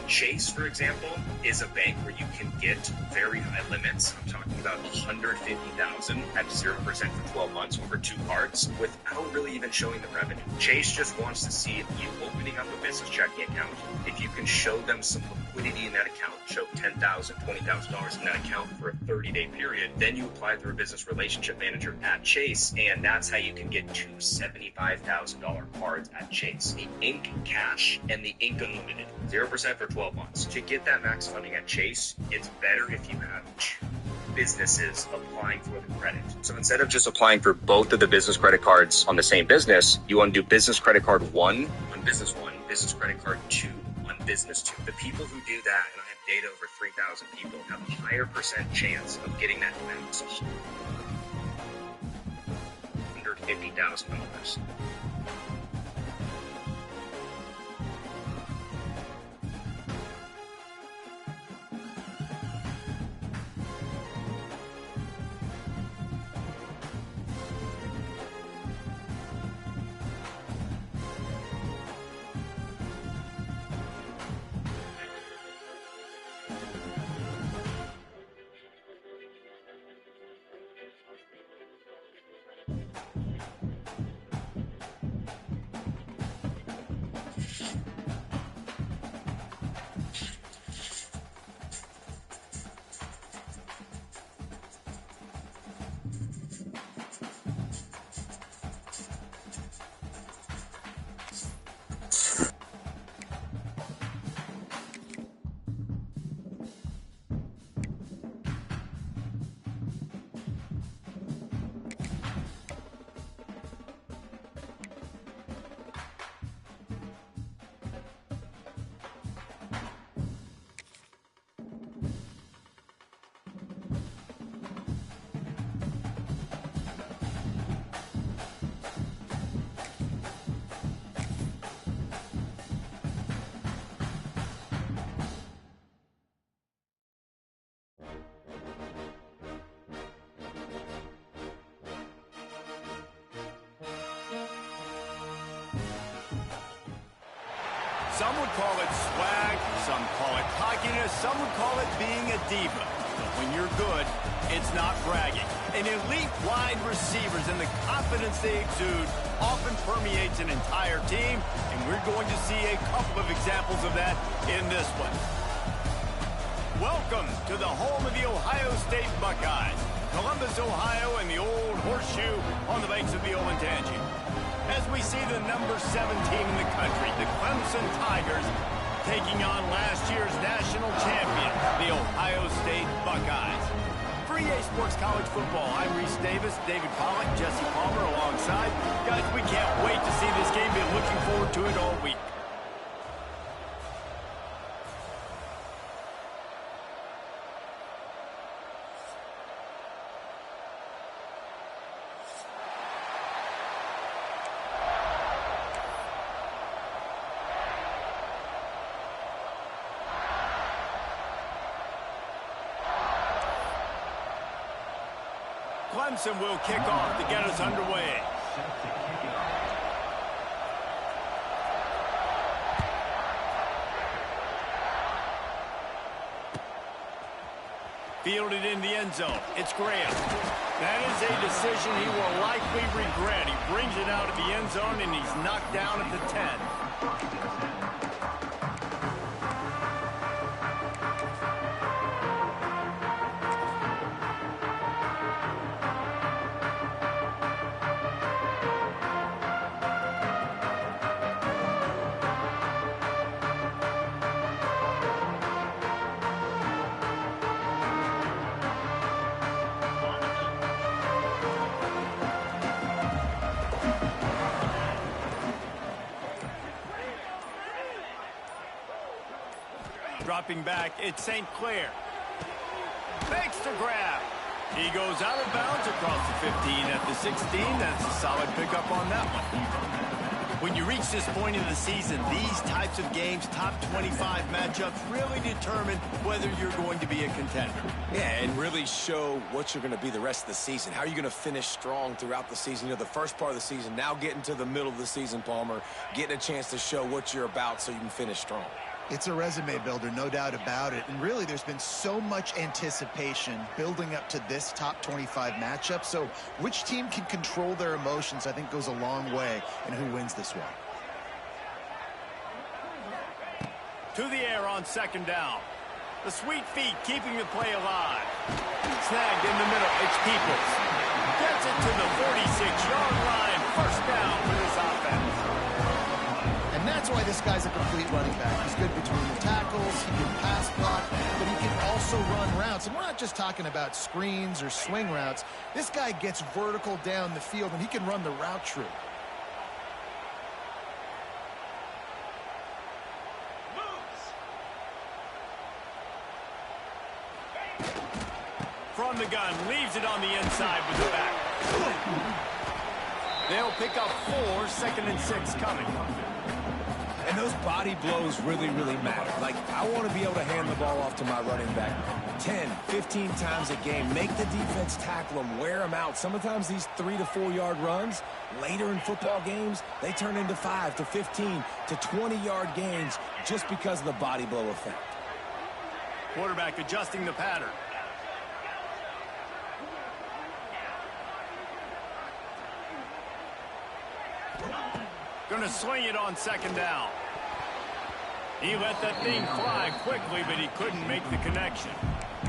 Chase, for example, is a bank where you can get very high limits. I'm talking about $150,000 at 0% for 12 months over 2 cards without really even showing the revenue. Chase just wants to see if you opening up a business checking account, if you can show them some liquidity in that account, show $10,000, $20,000 in that account for a 30-day period, then you apply through a business relationship manager at Chase, and that's how you can get 2 $75,000 cards at Chase. The Ncaa and the Unlimited, 0% for 12 months. To get that max funding at Chase, it's better if you have 2 businesses applying for the credit. So instead of just applying for both of the business credit cards on the same business, you want to do business credit card 1 on business 1, business credit card 2 on business 2. The people who do that, and I have data over 3,000 people, have a higher percent chance of getting that max $150,000. Some would call it swag, some call it cockiness, some would call it being a diva. But when you're good, it's not bragging. An elite wide receivers and the confidence they exude often permeates an entire team, and we're going to see a couple of examples of that in this one. Welcome to the home of the Ohio State Buckeyes, Columbus, Ohio, and the old horseshoe on the banks of the Ncaa. As we see the number 7 team in the country, the Clemson Tigers, taking on last year's national champion, the Ohio State Buckeyes. For EA Sports College Football, I'm Reese Davis, David Pollack, Jesse Palmer alongside. Guys, we can't wait to see this game. Been looking forward to it all week. Clemson will kick off to get us underway. Fielded in the end zone. It's Graham. That is a decision he will likely regret. He brings it out of the end zone, and he's knocked down at the 10. Dropping back, it's St. Clair. Fakes to grab. He goes out of bounds across the 15 at the 16. That's a solid pickup on that one. When you reach this point in the season, these types of games, top 25 matchups, really determine whether you're going to be a contender. Yeah, and really show what you're going to be the rest of the season. How are you going to finish strong throughout the season? You know, the first part of the season, now getting to the middle of the season, Palmer, getting a chance to show what you're about so you can finish strong. It's a resume builder, no doubt about it. And really, there's been so much anticipation building up to this top 25 matchup. So which team can control their emotions, I think, goes a long way in who wins this one. To the air on second down. The sweet feet keeping the play alive. Snagged in the middle. It's Peoples. Gets it to the 46-yard line. First down for this offense. And that's why this guy's a complete running back. He's good between the tackles, he can pass block, but he can also run routes. And we're not just talking about screens or swing routes. This guy gets vertical down the field, and he can run the route tree. From the gun, leaves it on the inside with the back. They'll pick up 4, 2nd and 6 coming. And those body blows really, really matter. Like, I want to be able to hand the ball off to my running back 10, 15 times a game. Make the defense tackle them, wear them out. Sometimes these 3 to 4 yard runs, later in football games, they turn into 5 to 15 to 20-yard gains just because of the body blow effect. Quarterback adjusting the pattern. Going to swing it on second down. He let that thing fly quickly, but he couldn't make the connection.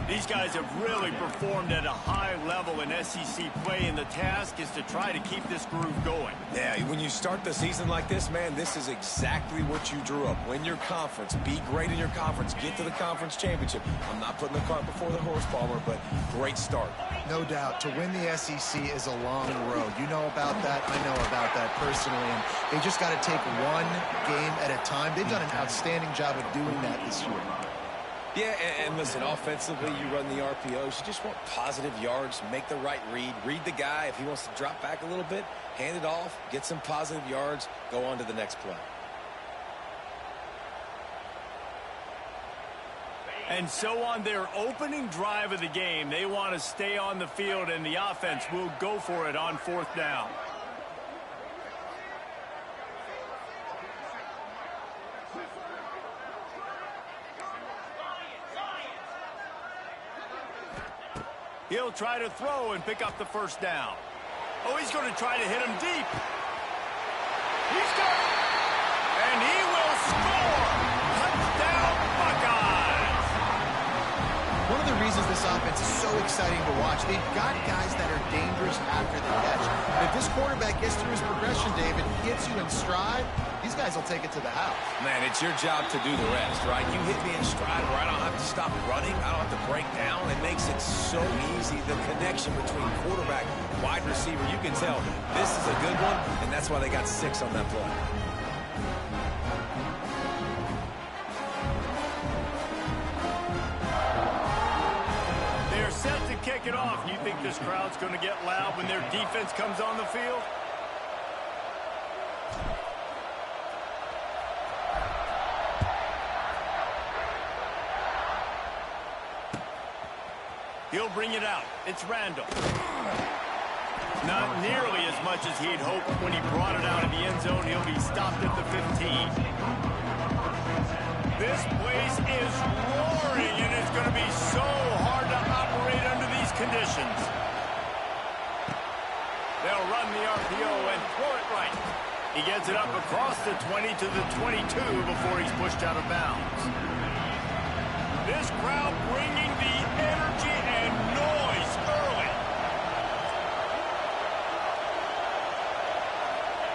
These guys have really performed at a high level in SEC play, and the task is to try to keep this groove going. Yeah, when you start the season like this, man, this is exactly what you drew up. Win your conference. Be great in your conference. Get to the conference championship. I'm not putting the cart before the horse, Palmer, but great start. No doubt. To win the SEC is a long road. You know about that. I know about that personally. And they just got to take one game at a time. They've done an outstanding job of doing that this year. Yeah, and listen, offensively, you run the RPOs. You just want positive yards, make the right read. Read the guy. If he wants to drop back a little bit, hand it off, get some positive yards, go on to the next play. And so on their opening drive of the game, they want to stay on the field, and the offense will go for it on 4th down. He'll try to throw and pick up the first down. Oh, he's going to try to hit him deep. He's got it. And he will score. Touchdown, Buckeyes. One of the reasons this offense is so exciting to watch, they've got guys that are dangerous after the catch. And if this quarterback gets through his progression, David, hits you in stride, these guys will take it to the house. Man, it's your job to do the rest, right? You hit me in stride where I don't have to stop running. I don't have to break down. It makes it so easy. The connection between quarterback and wide receiver, you can tell this is a good one, and that's why they got 6 on that play. They're set to kick it off. You think this crowd's going to get loud when their defense comes on the field? He'll bring it out. It's Randall. Not nearly as much as he'd hoped when he brought it out of the end zone. He'll be stopped at the 15. This place is roaring, and it's going to be so hard to operate conditions. They'll run the RPO and throw it right. He gets it up across the 20 to the 22 before he's pushed out of bounds. This crowd bringing the energy and noise early.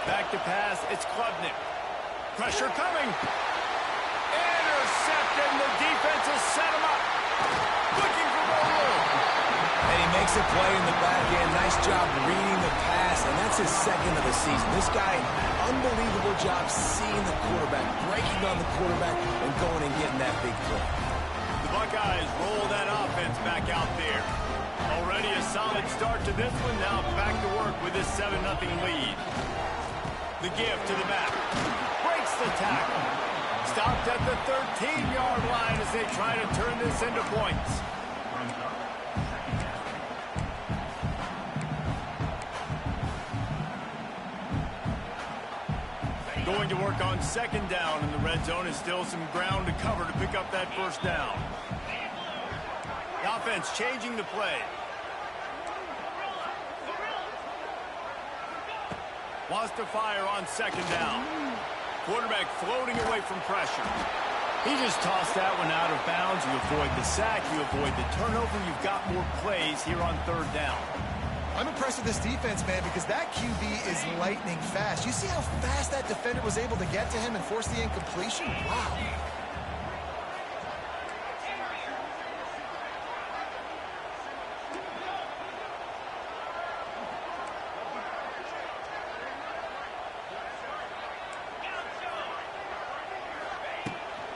Back to pass, it's Klubnik. Pressure coming. Intercepted, and the defense has set him up. Looking for more room. And he makes a play in the back end. Nice job reading the pass, and that's his second of the season. This guy, unbelievable job seeing the quarterback, breaking on the quarterback, and going and getting that big play. The Buckeyes roll that offense back out there. Already a solid start to this one. Now back to work with this 7-0 lead. The give to the back. Breaks the tackle. Stopped at the 13-yard line as they try to turn this into points. Going to work on second down in the red zone. Is still some ground to cover to pick up that first down. The offense changing the play. Wants to fire on second down. Quarterback floating away from pressure. He just tossed that one out of bounds. You avoid the sack. You avoid the turnover. You've got more plays here on third down. I'm impressed with this defense, man, because that QB is lightning fast. You see how fast that defender was able to get to him and force the incompletion? Wow.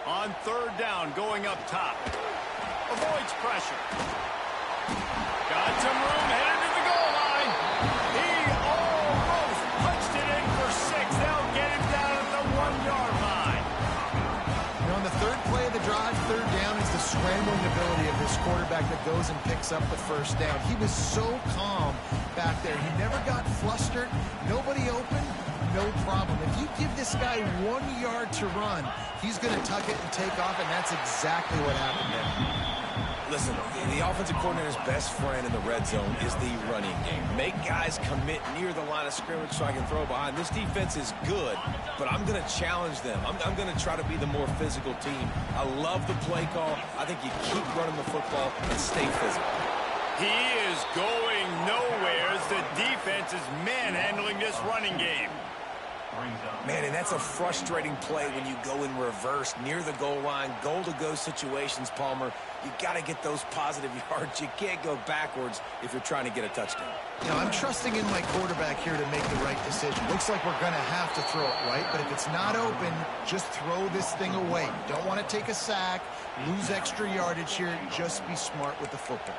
On third down, going up top. Avoids pressure. Got some room, headed to the goal line. He almost punched it in for 6. They'll get him down at the 1-yard line. You know, on the third play of the drive, third down is the scrambling ability of this quarterback that goes and picks up the first down. He was so calm back there. He never got flustered. Nobody open. No problem. If you give this guy 1 yard to run, he's going to tuck it and take off, and that's exactly what happened there. Listen, the offensive coordinator's best friend in the red zone is the running game. Make guys commit near the line of scrimmage so I can throw behind. This defense is good, but I'm going to challenge them. I'm going to try to be the more physical team. I love the play call. I think you keep running the football and stay physical. He is going nowhere as the defense is manhandling this running game. Man, and that's a frustrating play when you go in reverse near the goal line, goal-to-go situations, Palmer. You got to get those positive yards. You can't go backwards if you're trying to get a touchdown. You know, I'm trusting in my quarterback here to make the right decision. Looks like we're going to have to throw it right, but if it's not open, just throw this thing away. You don't want to take a sack, lose extra yardage here. Just be smart with the football.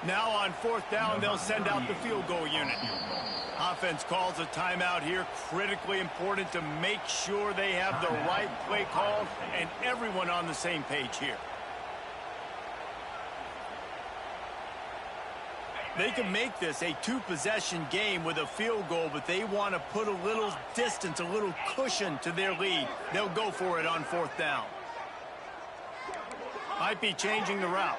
Now on fourth down, they'll send out the field goal unit. Offense calls a timeout here. Critically important to make sure they have the right play call and everyone on the same page here. They can make this a 2-possession game with a field goal, but they want to put a little distance, a little cushion to their lead. They'll go for it on fourth down. Might be changing the route.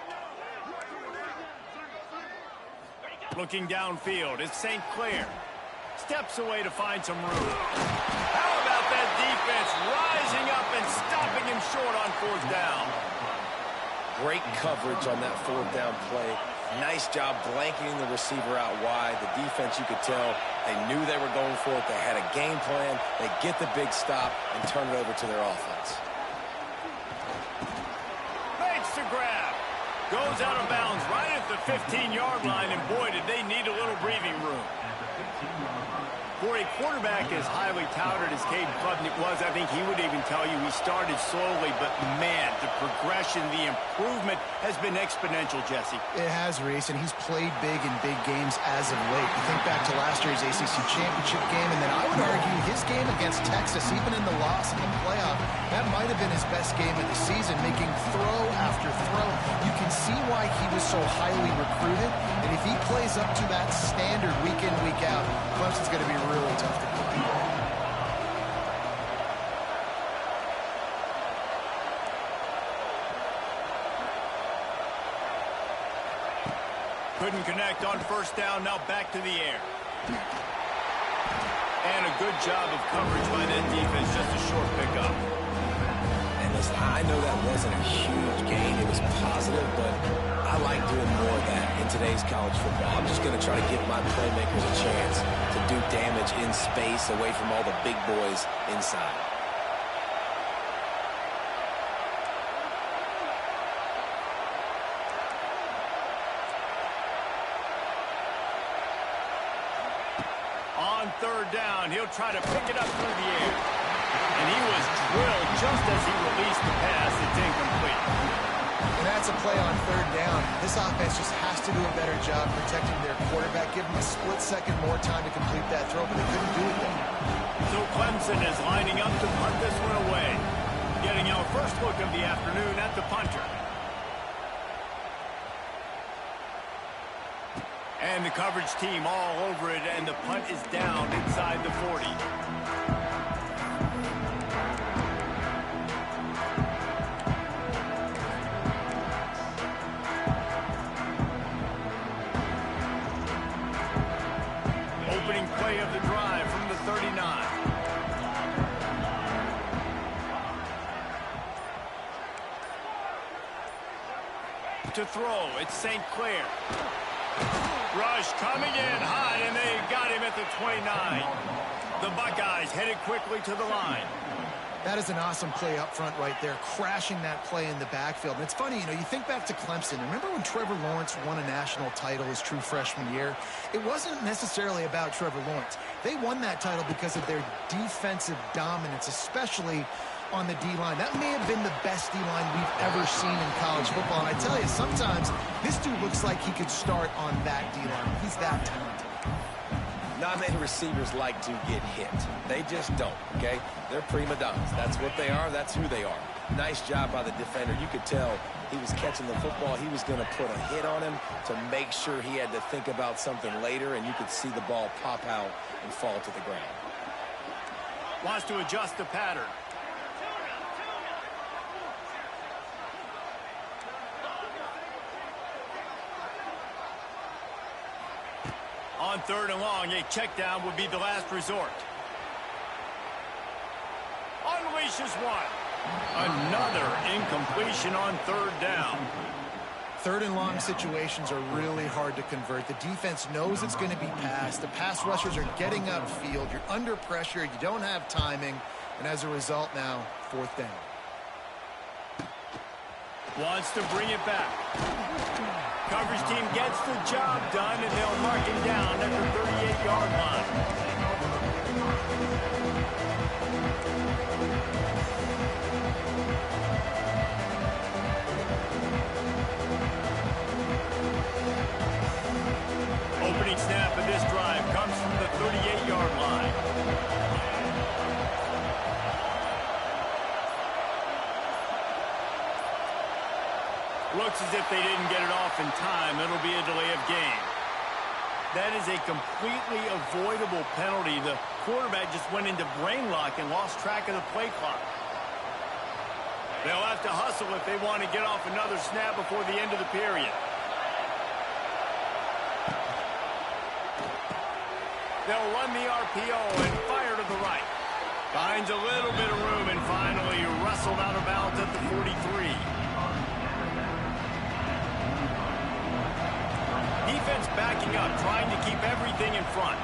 Looking downfield, it's St. Clair. Steps away to find some room. How about that defense rising up and stopping him short on fourth down? Great coverage on that fourth down play. Nice job blanketing the receiver out wide. The defense, you could tell, they knew they were going for it. They had a game plan. They get the big stop and turn it over to their offense. Makes the grab. Goes out of bounds right at the 15-yard line, and boy, did they need a little breathing room. For a quarterback as highly touted as Cade Klubnik was, I think he would even tell you he started slowly, but man, the progression, the improvement has been exponential, Jesse. It has, Reese, and he's played big in big games as of late. You think back to last year's ACC championship game, and then I would argue his game against Texas, even in the loss in the playoff, that might have been his best game of the season, making throw after throw. You can see why he was so highly recruited, and if he plays up to that standard week in, week out, Clemson's going to be really tough to beat. Couldn't connect on first down. Now back to the air. And a good job of coverage by that defense. Just a short pickup. And listen, I know that wasn't a huge gain. It was positive, but I like doing more of that in today's college football. I'm just going to try to give my playmakers a chance to do damage in space away from all the big boys inside. On third down, he'll try to pick it up through the air. And he was drilled just as he released the pass. It's incomplete. And that's a play on third down. This offense just has to do a better job protecting their quarterback. Give him a split second more time to complete that throw, but they couldn't do it there. So Clemson is lining up to punt this one away. Getting our first look of the afternoon at the punter. And the coverage team all over it, and the punt is down inside the 40. Opening play of the drive from the 39. To throw, it's St. Clair. Rush coming in hot, and they got him at the 29. The Buckeyes headed quickly to the line. That is an awesome play up front right there, crashing that play in the backfield. And it's funny, you know, you think back to Clemson. Remember when Trevor Lawrence won a national title his true freshman year? It wasn't necessarily about Trevor Lawrence. They won that title because of their defensive dominance, especially on the D-line. That may have been the best D-line we've ever seen in college football. And I tell you, sometimes this dude looks like he could start on that D-line. He's that talented. Not many receivers like to get hit. They just don't, okay? They're prima donnas. That's what they are. That's who they are. Nice job by the defender. You could tell he was catching the football. He was going to put a hit on him to make sure he had to think about something later, and you could see the ball pop out and fall to the ground. Wants to adjust the pattern. On third and long, a check down would be the last resort. Unleashes one. Another incompletion on third down. Third and long situations are really hard to convert. The defense knows it's going to be passed. The pass rushers are getting upfield. You're under pressure. You don't have timing. And as a result now, fourth down. Wants to bring it back. Coverage team gets the job done, and they'll mark him down at the 38-yard line. Opening snap of this drive comes from the 38-yard line. Looks as if they didn't get it off in time. It'll be a delay of game. That is a completely avoidable penalty. The quarterback just went into brain lock and lost track of the play clock. They'll have to hustle if they want to get off another snap before the end of the period. They'll run the RPO and fire to the right. Finds a little bit of room and finally wrestled out of bounds at the 43. Defense backing up, trying to keep everything in front.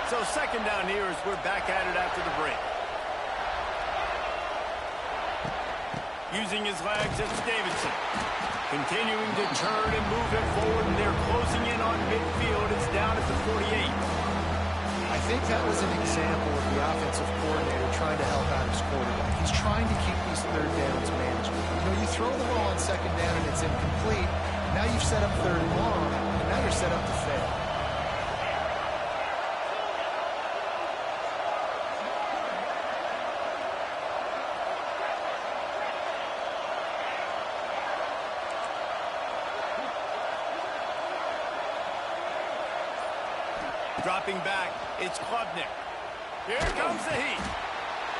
So second down here as we're back at it after the break. Using his legs, it's Davidson. Continuing to turn and move it forward, and they're closing in on midfield. It's down at the 48. I think that was an example of the offensive coordinator trying to help out his quarterback. He's trying to keep these third downs manageable. You know, you throw the ball on second down and it's incomplete. Now you've set up third and long, and now you're set up to fail. Dropping back, it's Klubnik. Here comes the heat.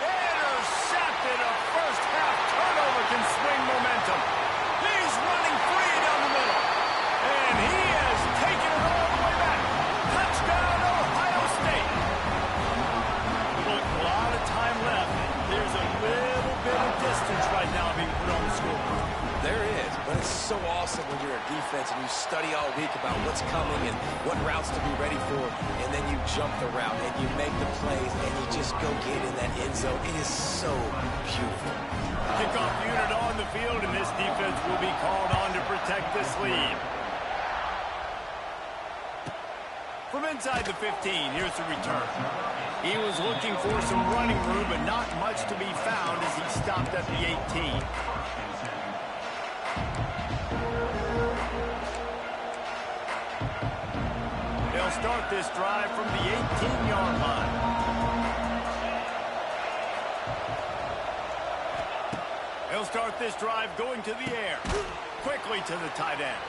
Intercepted. A first-half turnover can swing momentum. He's running free down the middle. And he has taken it all the way back. Touchdown, Ohio State. Look, a lot of time left. There's a little bit of distance right now being put on the scoreboard. There is, but it's so awesome when you're a defense and you study all week about what's coming and what routes to be ready for, and then you jump the route and you make the plays and you just go get in that end zone. It is so beautiful. Kickoff unit on the field, and this defense will be called on to protect this lead. From inside the 15, here's the return. He was looking for some running room, but not much to be found as he stopped at the 18. They'll start this drive from the 18-yard line. They'll start this drive going to the air. Quickly to the tight end.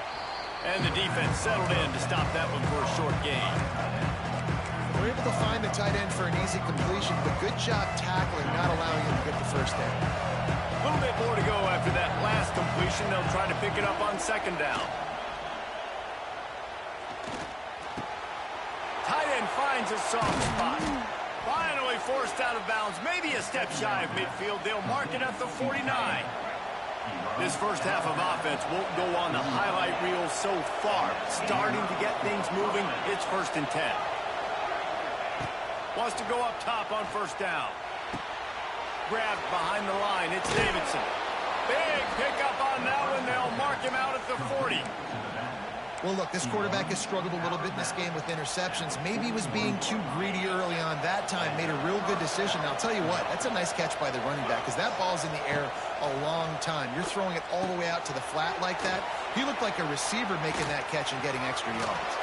And the defense settled in to stop that one for a short gain. We're able to find the tight end for an easy completion, but good job tackling, not allowing him to get the first down. A little bit more to go after that last completion. They'll try to pick it up on second down. Tight end finds a soft spot. Finally forced out of bounds. Maybe a step shy of midfield. They'll mark it at the 49. This first half of offense won't go on the highlight reel so far. Starting to get things moving. It's 1st and 10. Wants to go up top on first down. Grabbed behind the line. It's Davidson. Big pickup on that one. They'll mark him out at the 40. Well, look, this quarterback has struggled a little bit in this game with interceptions. Maybe he was being too greedy early on. That time made a real good decision. Now, I'll tell you what, that's a nice catch by the running back because that ball's in the air a long time. You're throwing it all the way out to the flat like that. He looked like a receiver making that catch and getting extra yards.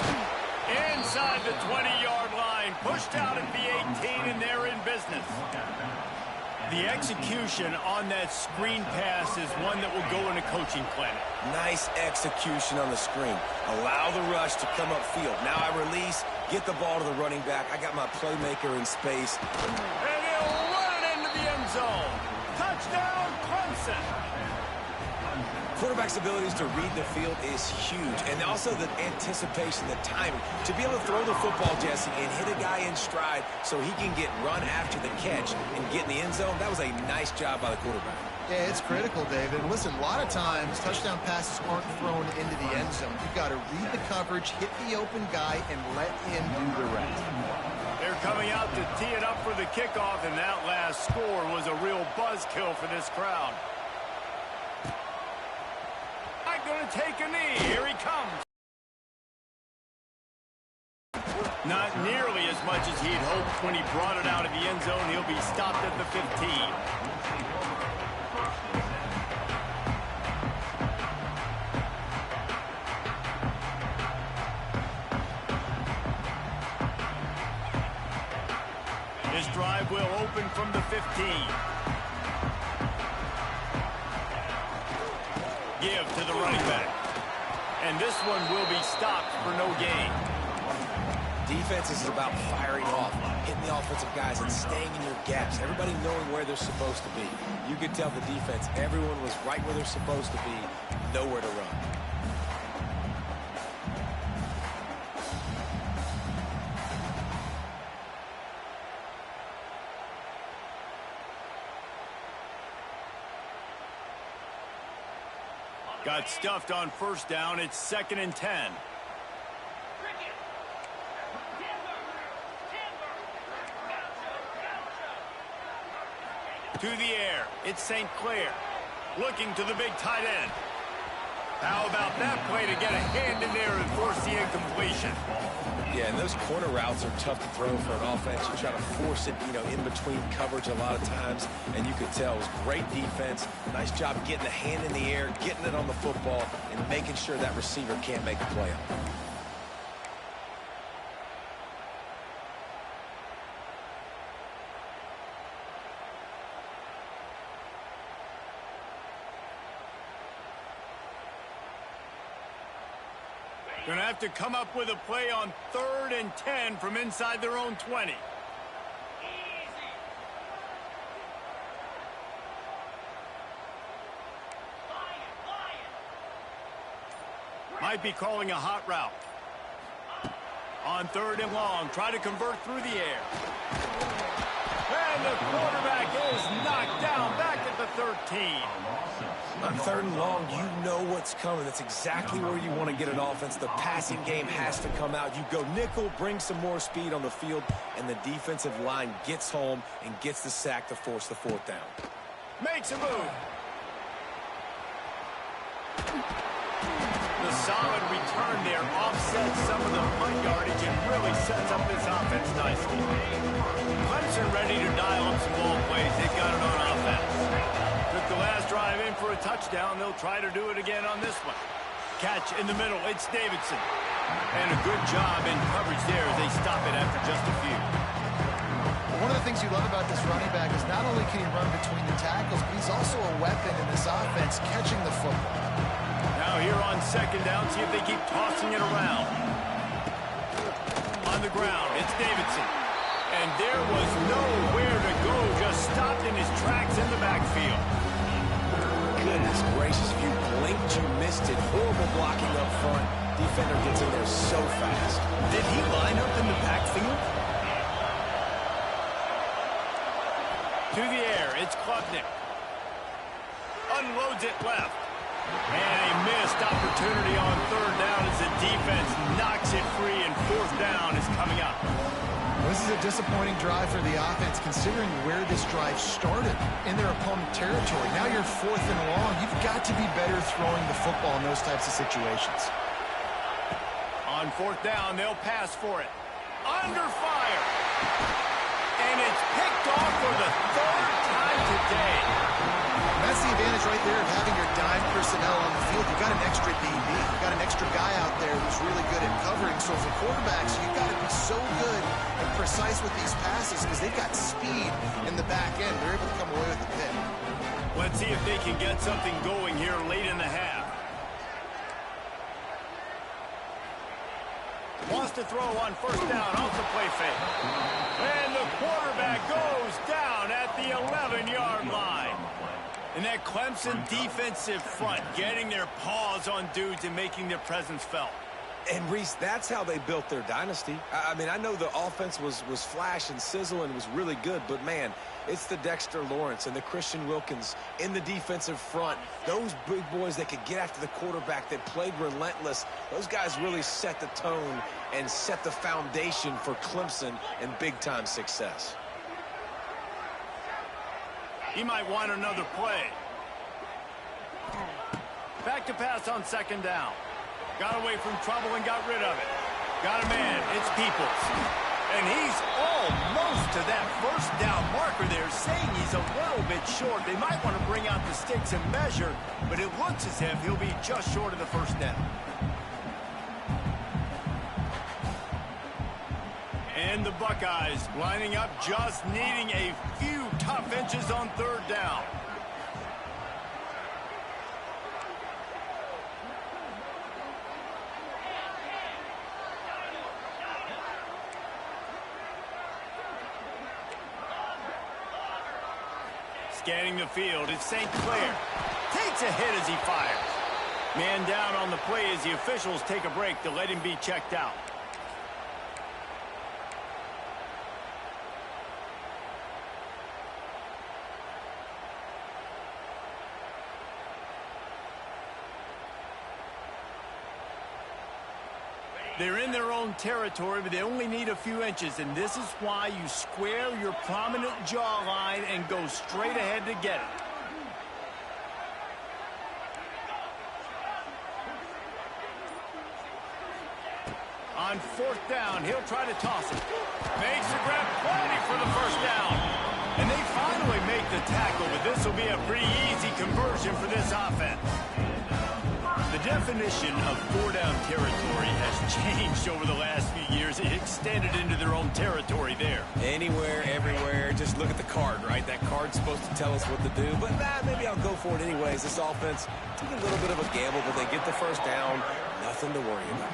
Inside the 20-yard line, pushed out at the 18, and they're in business. The execution on that screen pass is one that will go in a coaching clinic. Nice execution on the screen. Allow the rush to come upfield. Now I release, get the ball to the running back. I got my playmaker in space. And he'll run it into the end zone. Touchdown, Clemson. Quarterback's abilities to read the field is huge, and also the anticipation, the timing. To be able to throw the football, Jesse, and hit a guy in stride so he can get run after the catch and get in the end zone, that was a nice job by the quarterback. Yeah, it's critical, David. And listen, a lot of times touchdown passes aren't thrown into the end zone. You've got to read the coverage, hit the open guy, and let him do the rest. They're coming out to tee it up for the kickoff, and that last score was a real buzzkill for this crowd. Going to take a knee. Here he comes. Not nearly as much as he'd hoped when he brought it out of the end zone. He'll be stopped at the 15. This drive will open from the 15. Give to the running back. And this one will be stopped for no gain. Defense is about firing off, hitting the offensive guys, and staying in your gaps. Everybody knowing where they're supposed to be. You could tell the defense, everyone was right where they're supposed to be, nowhere to run. Got stuffed on first down. It's 2nd and 10. To the air. It's St. Clair. Looking to the big tight end. How about that play to get a hand in there and force the incompletion? Yeah, and those corner routes are tough to throw for an offense. You try to force it, in between coverage a lot of times, and you could tell it was great defense. Nice job getting the hand in the air, getting it on the football, and making sure that receiver can't make a play on it. Going to have to come up with a play on 3rd and 10 from inside their own 20. Might be calling a hot route. On 3rd and long, try to convert through the air. And the quarterback is knocked down back at the 13. On 3rd and long, you know what's coming. That's exactly where you want to get an offense. The passing game has to come out. You go nickel, bring some more speed on the field, and the defensive line gets home and gets the sack to force the 4th down. Makes a move. The solid return there offsets some of the punt yardage and really sets up this offense nicely. Clemson ready to dial up some ball plays. They've got it on offense. Took the last drive in for a touchdown. They'll try to do it again on this one. Catch in the middle. It's Davidson. And a good job in coverage there as they stop it after just a few. One of the things you love about this running back is not only can he run between the tackles, but he's also a weapon in this offense catching the football. Now here on 2nd down, see if they keep tossing it around. On the ground, it's Davidson. And there was nowhere to go, just stopped in his tracks in the backfield. Goodness gracious, if you blinked, you missed it. Horrible blocking up front. Defender gets in there so fast. Did he line up in the backfield? To the air, it's Klubnik. Unloads it left. And a missed opportunity on 3rd down as the defense knocks it free, and 4th down is coming up. This is a disappointing drive for the offense, considering where this drive started in their opponent territory. Now you're 4th and long. You've got to be better throwing the football in those types of situations. On 4th down, they'll pass for it. Under fire. And it's picked off for the 3rd time today. That's the advantage right there of having your dime personnel on the field. You've got an extra DB. You've got an extra guy out there who's really good at covering. So for quarterbacks, you've got to be so good and precise with these passes because they've got speed in the back end. They're able to come away with the pick. Let's see if they can get something going here late in the half. Wants to throw on 1st down off the play fake. And the quarterback goes down at the 11-yard line. And that Clemson defensive front getting their paws on dudes and making their presence felt. And, Reese, that's how they built their dynasty. I mean, I know the offense was flash and sizzle and was really good, but, man, it's the Dexter Lawrence and the Christian Wilkins in the defensive front. Those big boys that could get after the quarterback, that played relentless. Those guys really set the tone and set the foundation for Clemson and big-time success. He might want another play. Back to pass on 2nd down. Got away from trouble and got rid of it. Got a man. It's Peoples. And he's almost to that 1st down marker there, saying he's a little bit short. They might want to bring out the sticks and measure, but it looks as if he'll be just short of the 1st down. And the Buckeyes lining up, just needing a few tough inches on 3rd down. Scanning the field, it's St. Clair. Takes a hit as he fires. Man down on the play as the officials take a break to let him be checked out. They're in their own territory, but they only need a few inches, and this is why you square your prominent jawline and go straight ahead to get it. On 4th down, he'll try to toss it. Makes the grab, plenty for the 1st down. And they finally make the tackle, but this will be a pretty easy conversion for this offense. The definition of four-down territory has changed over the last few years. It extended into their own territory there. Anywhere, everywhere. Just look at the card, right? That card's supposed to tell us what to do, but maybe I'll go for it anyways. This offense took a little bit of a gamble, but they get the first down. Nothing to worry about.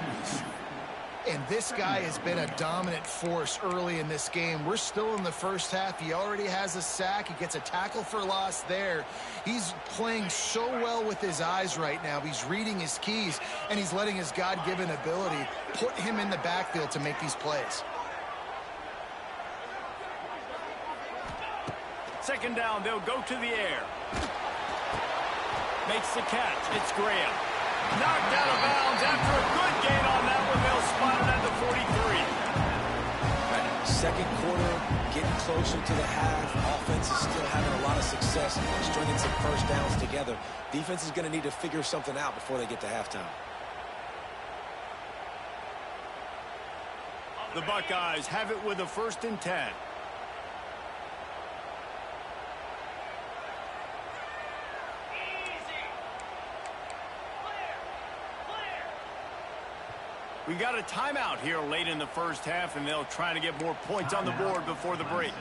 And this guy has been a dominant force early in this game. We're still in the first half. He already has a sack. He gets a tackle for loss there. He's playing so well with his eyes right now. He's reading his keys, and he's letting his God-given ability put him in the backfield to make these plays. Second down, they'll go to the air. Makes the catch. It's Graham. Knocked out of bounds after a good gain on that one. They'll spot it at the 43. Right. Second quarter, getting closer to the half. Offense is still having a lot of success, stringing some first downs together. Defense is going to need to figure something out before they get to halftime. The Buckeyes have it with a 1st and 10. We got a timeout here late in the first half, and they'll try to get more points on the board before the break.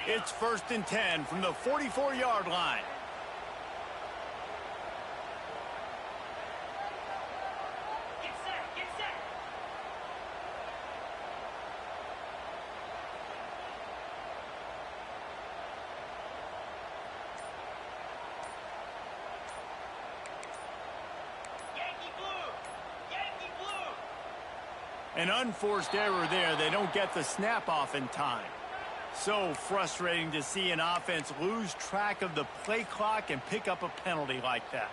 It's 1st and 10 from the 44-yard line. An unforced error there. They don't get the snap off in time. So frustrating to see an offense lose track of the play clock and pick up a penalty like that.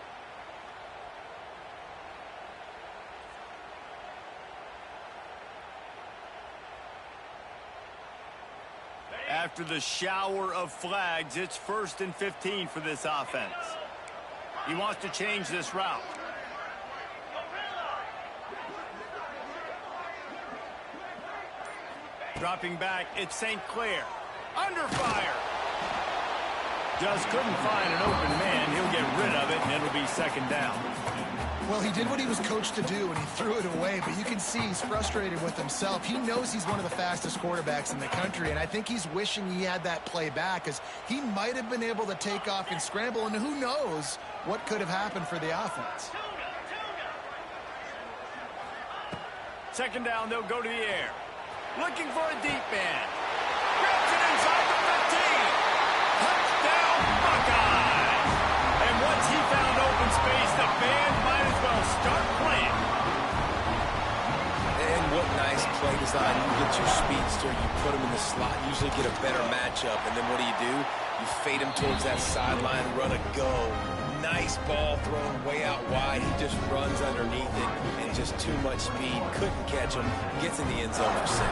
After the shower of flags, it's 1st and 15 for this offense. He wants to change this route. Dropping back, it's St. Clair. Under fire. Just couldn't find an open man. He'll get rid of it, and it'll be 2nd down. Well, he did what he was coached to do, and he threw it away, but you can see he's frustrated with himself. He knows he's one of the fastest quarterbacks in the country, and I think he's wishing he had that play back, because he might have been able to take off and scramble, and who knows what could have happened for the offense. 2nd down, they'll go to the air. Looking for a deep man. Grabs it inside the 15. Touchdown, Buckeyes. And once he found open space, the band might as well start playing. And what nice play design. You get your speedster, you put him in the slot, usually get a better matchup. And then what do? You fade him towards that sideline, run a go. Nice ball thrown way out wide. He just runs underneath it and just too much speed. Couldn't catch him. Gets in the end zone for 6.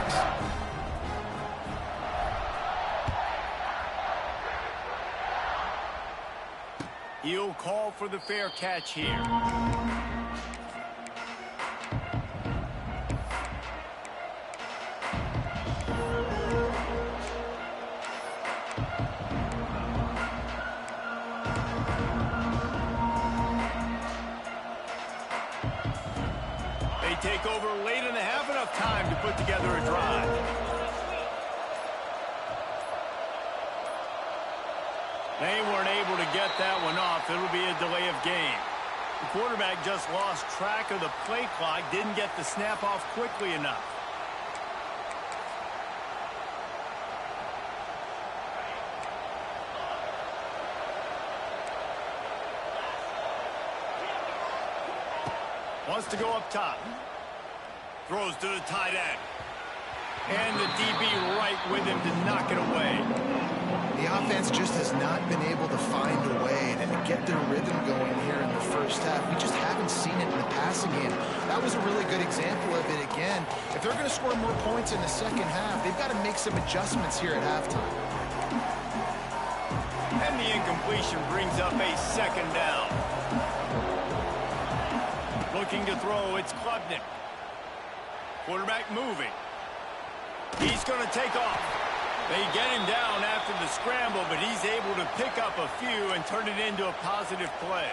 He'll call for the fair catch here. Take over late in the half, enough time to put together a drive. They weren't able to get that one off. It'll be a delay of game. The quarterback just lost track of the play clock, didn't get the snap off quickly enough. Wants to go up top. Throws to the tight end. And the DB right with him to knock it away. The offense just has not been able to find a way to get their rhythm going here in the first half. We just haven't seen it in the passing game. That was a really good example of it again. If they're going to score more points in the second half, they've got to make some adjustments here at halftime. And the incompletion brings up a 2nd down. Looking to throw, it's Klubnik. Quarterback moving. He's going to take off. They get him down after the scramble, but he's able to pick up a few and turn it into a positive play.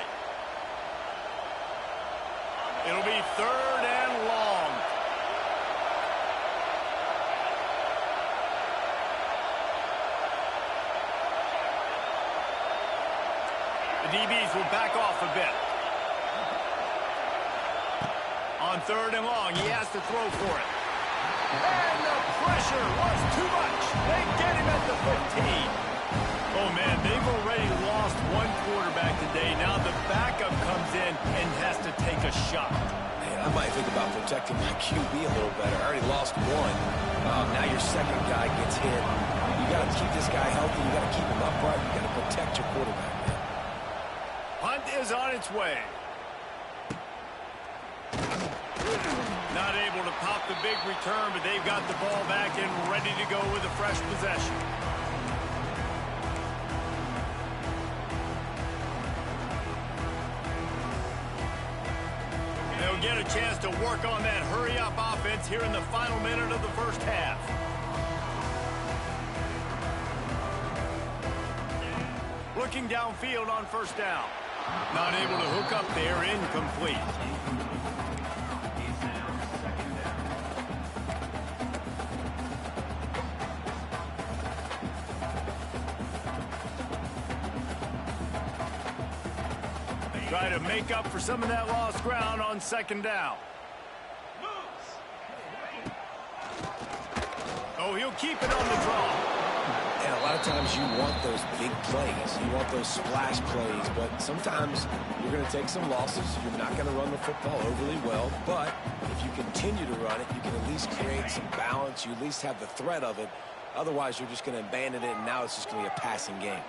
It'll be 3rd and long. The DBs will back off a bit. On 3rd and long, he has to throw for it. And the pressure was too much. They get him at the 15. Oh, man, they've already lost one quarterback today. Now the backup comes in and has to take a shot. Man, I might think about protecting my QB a little better. I already lost one. Now your second guy gets hit. You got to keep this guy healthy. You got to keep him upright. You got to protect your quarterback, man. Punt is on its way. Not able to pop the big return, but they've got the ball back and ready to go with a fresh possession. They'll get a chance to work on that hurry-up offense here in the final minute of the first half. Looking downfield on 1st down. Not able to hook up there, incomplete. Try to make up for some of that lost ground on 2nd down. Oh, he'll keep it on the draw. And a lot of times you want those big plays. You want those splash plays. But sometimes you're going to take some losses. You're not going to run the football overly well. But if you continue to run it, you can at least create some balance. You at least have the threat of it. Otherwise, you're just going to abandon it, and now it's just going to be a passing game.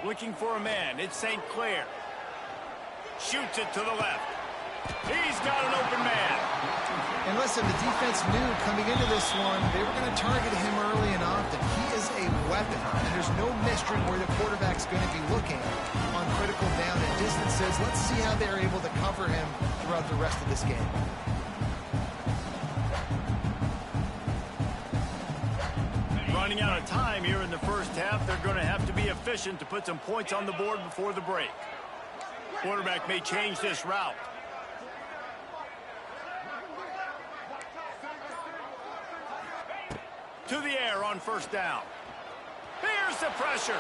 Looking for a man. It's St. Clair. Shoots it to the left. He's got an open man. And listen, the defense knew coming into this one, they were going to target him early and often. He is a weapon, and there's no mystery where the quarterback's going to be looking on critical down and distances. Let's see how they're able to cover him throughout the rest of this game. Running out of time here in the first half. They're going to have to be efficient to put some points on the board before the break. Quarterback may change this route. To the air on 1st down. Here's the pressure.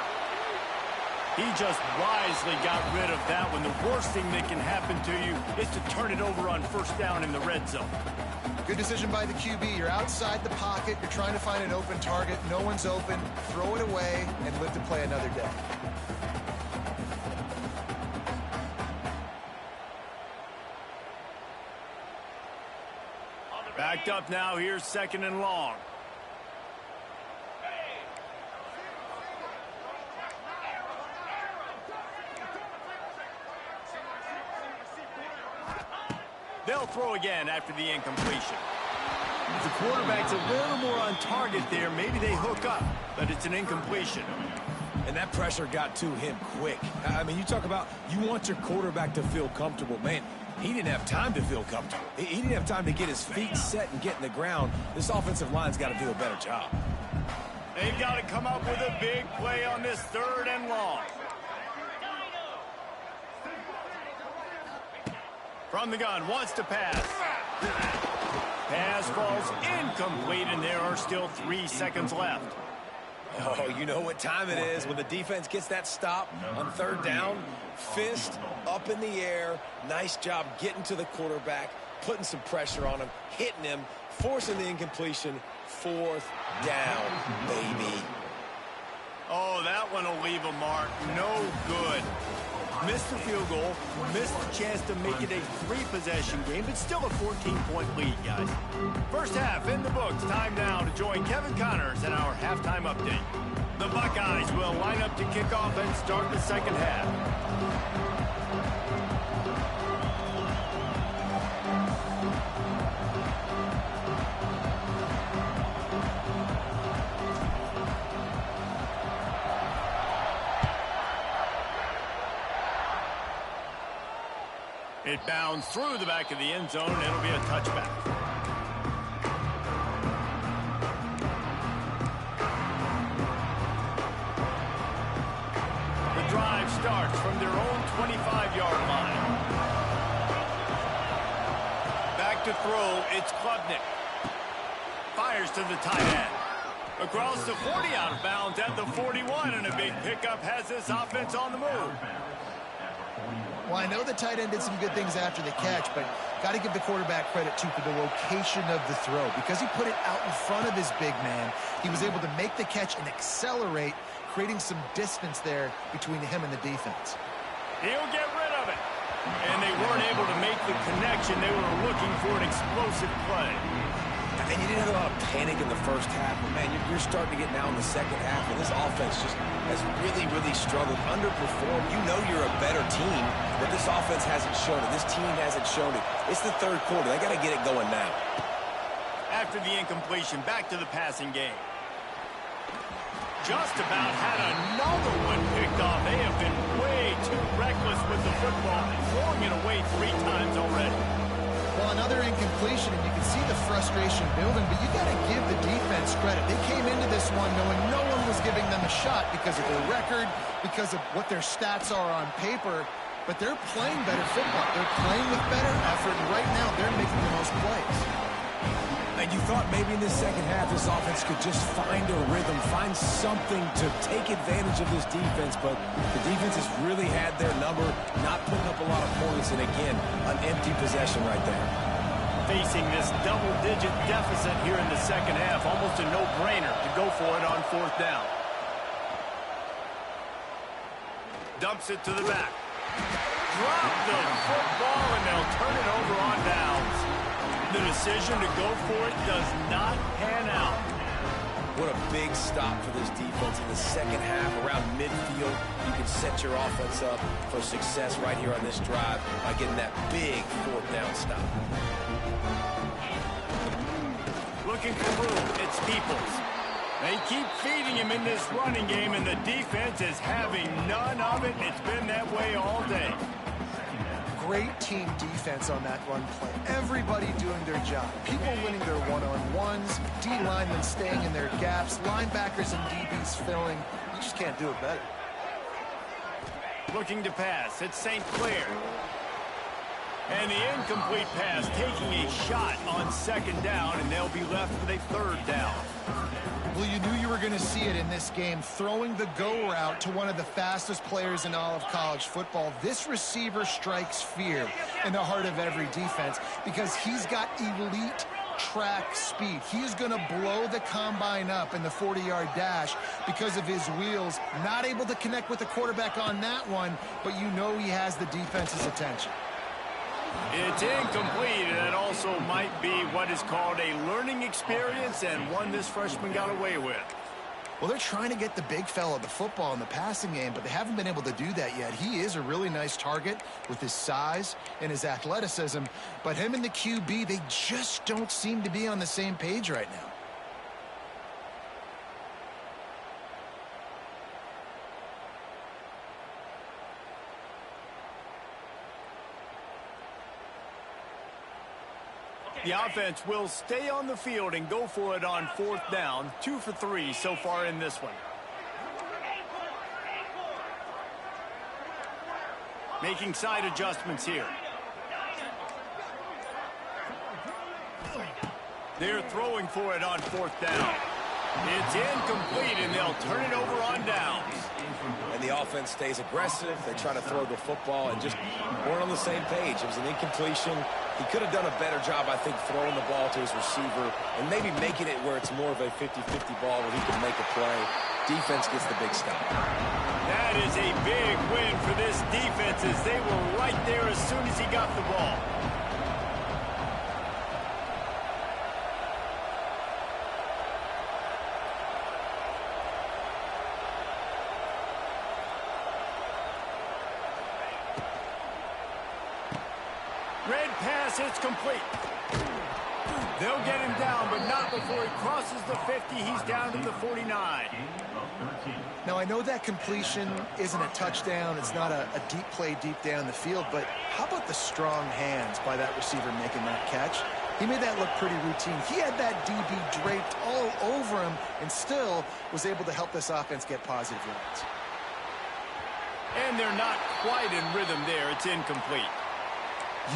He just wisely got rid of that one. The worst thing that can happen to you is to turn it over on 1st down in the red zone. Good decision by the QB. You're outside the pocket. You're trying to find an open target. No one's open. Throw it away and live to play another day. Backed up now. Here's 2nd and long. They'll throw again after the incompletion. If the quarterback's a little more on target there, maybe they hook up, but it's an incompletion. And that pressure got to him quick. I mean, you talk about you want your quarterback to feel comfortable. Man, he didn't have time to feel comfortable. He didn't have time to get his feet set and get in the ground. This offensive line's got to do a better job. They've got to come up with a big play on this 3rd and long. From the gun, wants to pass. Pass falls incomplete, and there are still 3 seconds left. Oh, you know what time it is when the defense gets that stop on 3rd down. Fist up in the air. Nice job getting to the quarterback, putting some pressure on him, hitting him, forcing the incompletion. 4th down, baby. Oh, that one will leave a mark. No good. Missed the field goal, missed the chance to make it a 3-possession game, but still a 14-point lead, guys. First half in the books. Time now to join Kevin Connors in our halftime update. The Buckeyes will line up to kick off and start the 2nd half. It bounds through the back of the end zone, and it'll be a touchback. The drive starts from their own 25-yard line. Back to throw, it's Klubnik. Fires to the tight end. Across the 40, out of bounds at the 41, and a big pickup has this offense on the move. Well, I know the tight end did some good things after the catch, but got to give the quarterback credit, too, for the location of the throw. Because he put it out in front of his big man, he was able to make the catch and accelerate, creating some distance there between him and the defense. He'll get rid of it. And they weren't able to make the connection. They were looking for an explosive play. And you didn't have a lot of panic in the first half, but, man, you're starting to get now in the second half, and this offense just has really, really struggled, underperformed. You know you're a better team, but this offense hasn't shown it. This team hasn't shown it. It's the third quarter. They got to get it going now. After the incompletion, back to the passing game. Just about had another one picked off. They have been way too reckless with the football, throwing it away 3 times already. Well, another incompletion, and you can see the frustration building, but you got to give the defense credit. They came into this one knowing no one was giving them a shot because of their record, because of what their stats are on paper, but they're playing better football. They're playing with better effort, and right now they're making the most plays. And you thought maybe in the second half this offense could just find a rhythm, find something to take advantage of this defense, but the defense has really had their number, not putting up a lot of points, and again, an empty possession right there. Facing this double-digit deficit here in the second half, almost a no-brainer to go for it on 4th down. Dumps it to the back. Drop the football, and they'll turn it over on downs. The decision to go for it does not pan out. What a big stop for this defense in the second half. Around midfield, you can set your offense up for success right here on this drive by getting that big 4th down stop. Looking for room, it's Peoples. They keep feeding him in this running game, and the defense is having none of it. It's been that way all day. Great team defense on that run play. Everybody doing their job. People winning their one-on-ones, D-linemen staying in their gaps, linebackers and DBs filling. You just can't do it better. Looking to pass, it's St. Clair. And the incomplete pass taking a shot on 2nd down, and they'll be left with a 3rd down. Well, you knew you were going to see it in this game, throwing the go route to one of the fastest players in all of college football. This receiver strikes fear in the heart of every defense because he's got elite track speed. He is going to blow the combine up in the 40-yard dash because of his wheels. Not able to connect with the quarterback on that one, but you know he has the defense's attention. It's incomplete, and it also might be what is called a learning experience, and one this freshman got away with. Well, they're trying to get the big fella the football in the passing game, but they haven't been able to do that yet. He is a really nice target with his size and his athleticism, but him and the QB, they just don't seem to be on the same page right now. The offense will stay on the field and go for it on 4th down. 2 for 3 so far in this one. Making side adjustments here. They're throwing for it on 4th down. It's incomplete, and they'll turn it over on downs. And the offense stays aggressive. They try to throw the football and just weren't on the same page. It was an incompletion. He could have done a better job, I think, throwing the ball to his receiver and maybe making it where it's more of a 50-50 ball where he can make a play. Defense gets the big stop. That is a big win for this defense as they were right there as soon as he got the ball. Red pass, it's complete. They'll get him down, but not before he crosses the 50. He's down to the 49. Now, I know that completion isn't a touchdown. It's not a deep play deep down the field, but how about the strong hands by that receiver making that catch? He made that look pretty routine. He had that DB draped all over him and still was able to help this offense get positive yards. And they're not quite in rhythm there. It's incomplete.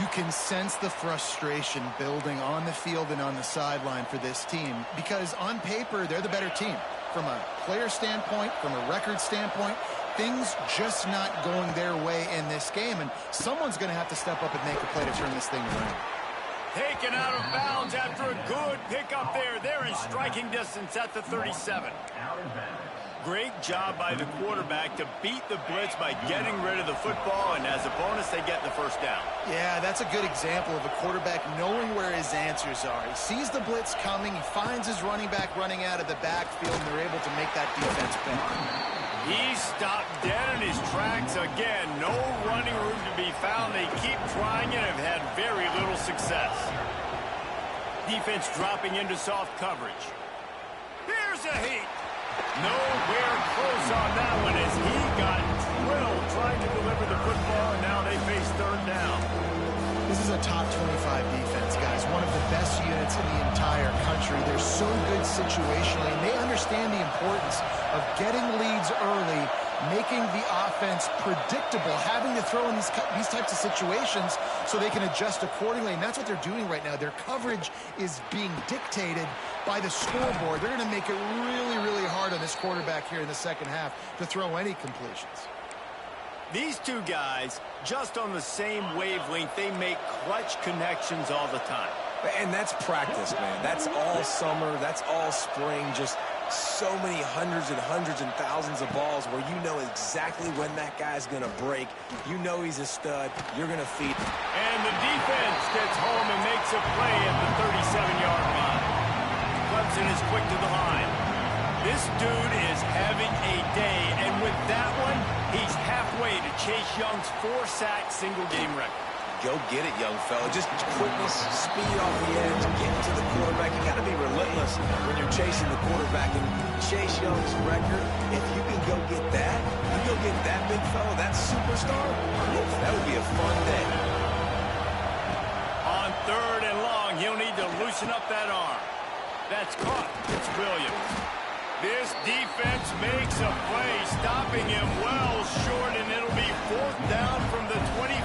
You can sense the frustration building on the field and on the sideline for this team because on paper, they're the better team. From a player standpoint, from a record standpoint, things just not going their way in this game, and someone's going to have to step up and make a play to turn this thing around. Taken out of bounds after a good pickup there. They're in striking distance at the 37. Great job by the quarterback to beat the blitz by getting rid of the football, and as a bonus, they get the first down. Yeah, that's a good example of a quarterback knowing where his answers are. He sees the blitz coming, he finds his running back running out of the backfield, and they're able to make that defense pay. He stopped dead in his tracks again. No running room to be found. They keep trying and have had very little success. Defense dropping into soft coverage. Here's a heat. Nowhere close on that one as he got drilled trying to deliver the football, and now they face third down. This is a top 25 defense, guys. One of the best units in the entire country. They're so good situationally, and they understand the importance of getting leads early, making the offense predictable, having to throw in these types of situations so they can adjust accordingly, and that's what they're doing right now. Their coverage is being dictated by the scoreboard. They're going to make it really, really hard on this quarterback here in the second half to throw any completions. These two guys, just on the same wavelength, they make clutch connections all the time. And that's practice, man. That's all summer. That's all spring. Just so many hundreds and thousands of balls where you know exactly when that guy's going to break. You know he's a stud. You're going to feed him. And the defense gets home and makes a play at the 37-yard line. Clemson is quick to the line. This dude is having a day, and with that one, he's halfway to Chase Young's 4-sack single-game record. Go get it, young fella. Just quickness, speed off the edge, get to the quarterback. You got to be relentless when you're chasing the quarterback. And Chase Young's record, if you can go get that, you go get that big fella, that superstar, that would be a fun day. On third and long, he'll need to loosen up that arm. That's caught. It's Williams. This defense makes a play, stopping him well short, and it'll be fourth down from the 24.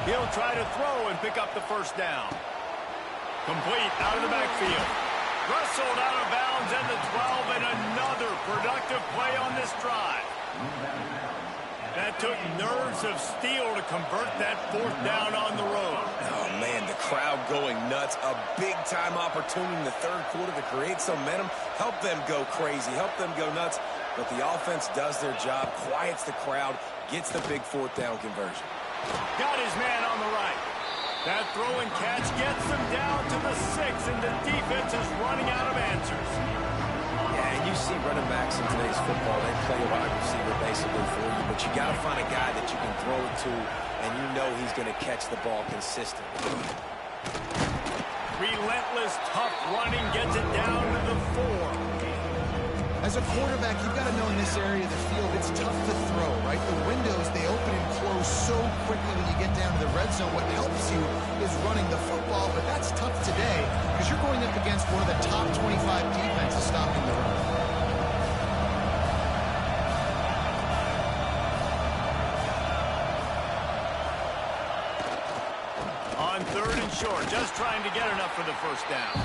He'll try to throw and pick up the first down. Complete out of the backfield. Wrestled out of bounds at the 12, and another productive play on this drive. That took nerves of steel to convert that fourth down on the road. Oh, man, the crowd going nuts. A big-time opportunity in the third quarter to create some momentum. Help them go crazy. Help them go nuts. But the offense does their job, quiets the crowd, gets the big fourth down conversion. Got his man on the right. That throw and catch gets them down to the 6, and the defense is running out of answers. Yeah, and you see running backs in today's football, they play a wide receiver basically for you, but you got to find a guy that you can throw it to, and you know he's going to catch the ball consistently. Relentless, tough running gets it down to the 4. As a quarterback, you've got to know in this area of the field, it's tough to throw, right? The windows, they open and close so quickly when you get down to the red zone. What helps you is running the football, but that's tough today because you're going up against one of the top 25 defenses stopping the run. On third and short, just trying to get enough for the first down.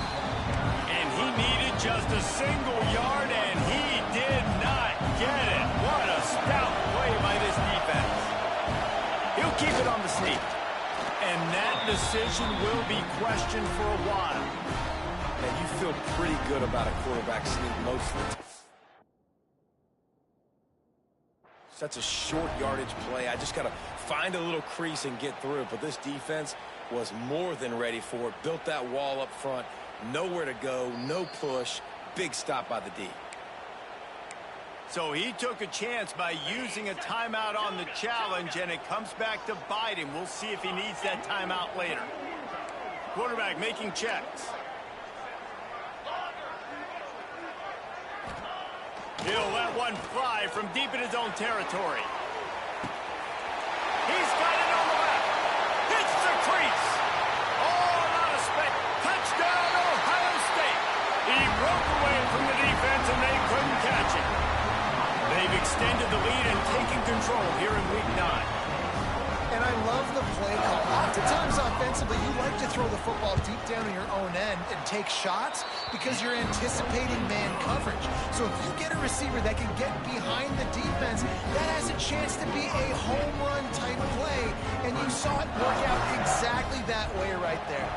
And he needed just a single yard, and he did not get it. What a stout play by this defense. He'll keep it on the sneak. And that decision will be questioned for a while. And you feel pretty good about a quarterback sneak most of the time. Such a short yardage play. I just got to find a little crease and get through it. But this defense was more than ready for it. Built that wall up front. Nowhere to go. No push. Big stop by the D. So he took a chance by using a timeout on the challenge, and it comes back to bite him. We'll see if he needs that timeout later. Quarterback making checks. He'll let one fly from deep in his own territory. He's got it on the left. Hits the crease. Oh, not a spec. Touchdown, Ohio State. He broke away from the defense, and they couldn't catch him. They've extended the lead and taken control here in Week 9. And I love the play call. Oftentimes offensively, you like to throw the football deep down in your own end and take shots because you're anticipating man coverage. So if you get a receiver that can get behind the defense, that has a chance to be a home run type play. And you saw it work out exactly that way right there.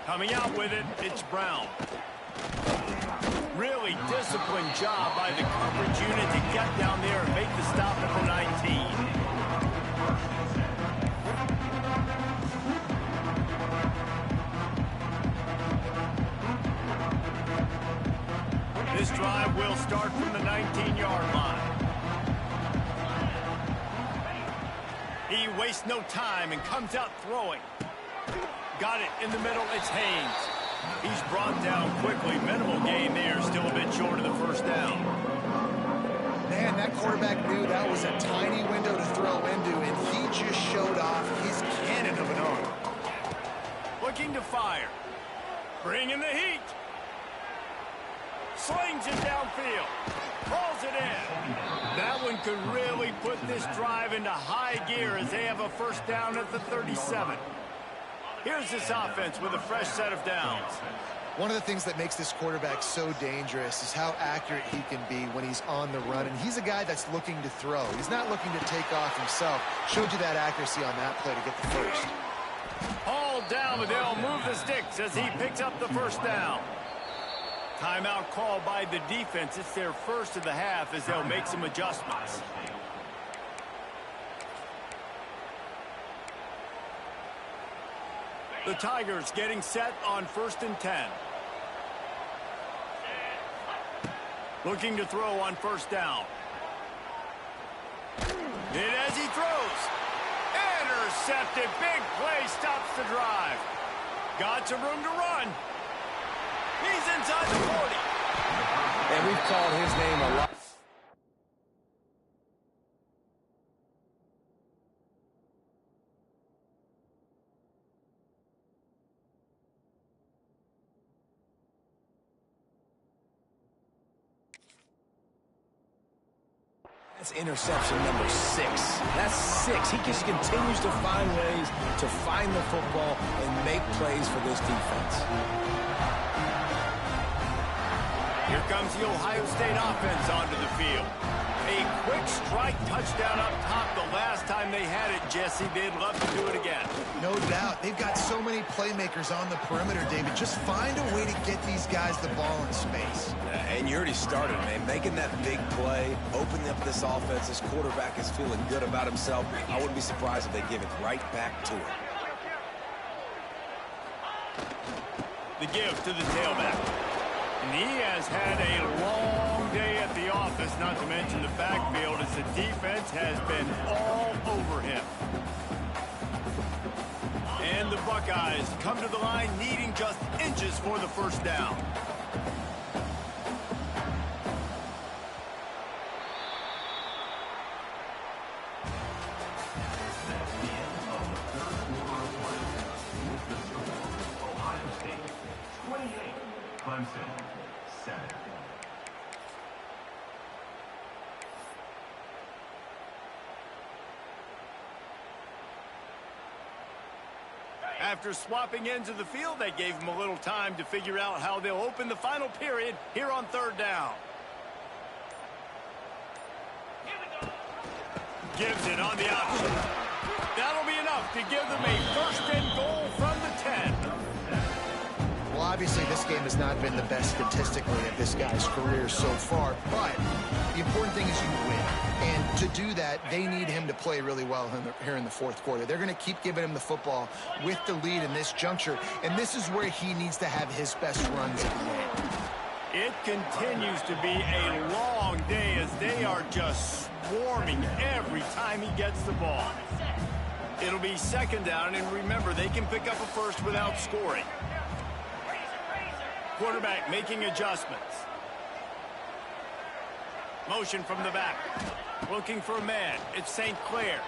Coming out with it, it's Brown. Really disciplined job by the coverage unit to get down there and make the stop at the 19. This drive will start from the 19-yard line. He wastes no time and comes out throwing. Got it in the middle, it's Haynes. He's brought down quickly. Minimal gain there, still a bit short of the first down. Man, that quarterback knew that was a tiny window to throw into, and he just showed off his cannon of an arm. Looking to fire. Bringing the heat. Slings it downfield. Pulls it in. That one could really put this drive into high gear as they have a first down at the 37. Here's this offense with a fresh set of downs. One of the things that makes this quarterback so dangerous is how accurate he can be when he's on the run. And he's a guy that's looking to throw. He's not looking to take off himself. Showed you that accuracy on that play to get the first. Hauled down, but they'll move the sticks as he picks up the first down. Timeout called by the defense. It's their first of the half as they'll make some adjustments. The Tigers getting set on 1st and 10. Looking to throw on first down. And as he throws, intercepted. Big play stops the drive. Got some room to run. He's inside the 40. And we've called his name a lot. That's interception number 6. That's 6. He just continues to find ways to find the football and make plays for this defense. Here comes the Ohio State offense onto the field. A quick strike touchdown up top the last time they had it, Jesse. They'd love to do it again. No doubt. They've got so many playmakers on the perimeter, David. Just find a way to get these guys the ball in space. And you already started, man. Making that big play, opening up this offense. This quarterback is feeling good about himself. I wouldn't be surprised if they give it right back to him. The give to the tailback. And he has had a long day at the office, not to mention the backfield, as the defense has been all over him. And the Buckeyes come to the line needing just inches for the first down. After swapping ends of the field, they gave him a little time to figure out how they'll open the final period here on third down. Gives it on the option. That'll be enough to give them a first and goal from the 10. Well, obviously this game has not been the best statistically of this guy's career so far, but the important thing is you win. And to do that, they need him to play really well here in the fourth quarter. They're going to keep giving him the football with the lead in this juncture, and this is where he needs to have his best runs of the game. It continues to be a long day as they are just swarming every time he gets the ball. It'll be second down, and remember, they can pick up a first without scoring. Quarterback making adjustments. Motion from the back. Looking for a man. It's St. Clair.